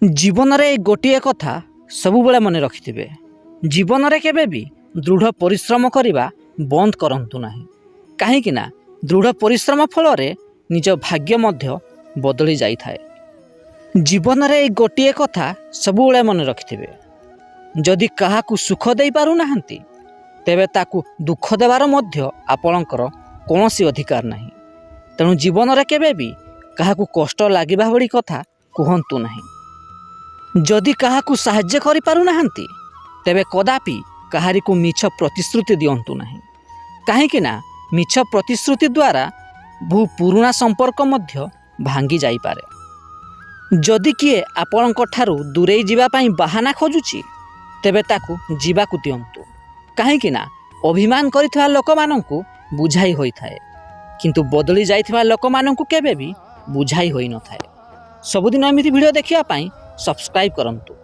जीवन में गोटे कथा सबु बेले मन रखिथिबे। जीवन में केबे भी दृढ़ परिश्रम करने बंद करंतु नाही। कहीं ना दृढ़ परिश्रम फल निज भाग्य मध्य बदली जाई थाए। जीवन में गोटे कथा सबु बेले मन रखिथिबे। जदि काहाकू सुख दे पारु नाहंती तेबे ताकू दुख देवार मध्य आपणकर कौनसी अधिकार नाही। तेणु जीवन में केबे भी काहाकू कष्ट लागिबा भली कथा कहंतु नाही। जदि काहाकू साहाय्य करि पारु नाहंती तेबे कदापि काहारी को मिछ प्रतिश्रुति दियंतु नाही। कहीं ना मिछ प्रतिश्रुति द्वारा बहु पुराना संपर्क मध्य भांगी जाई पारे। जदि किए आपणक ठारू दूरेई जीवा पई बहाना खोजुची तेबे ताकू जीवाकू दियंतु। कहीं ना अभिमान करिथवा लोक माननकू बुझाई होई थाए, किंतु बदली जाइथवा लोक माननकू केबे भी बुझाई होई न थाए। सबुदिन एमिति वीडियो देखिया पई सब्सक्राइब करंतु।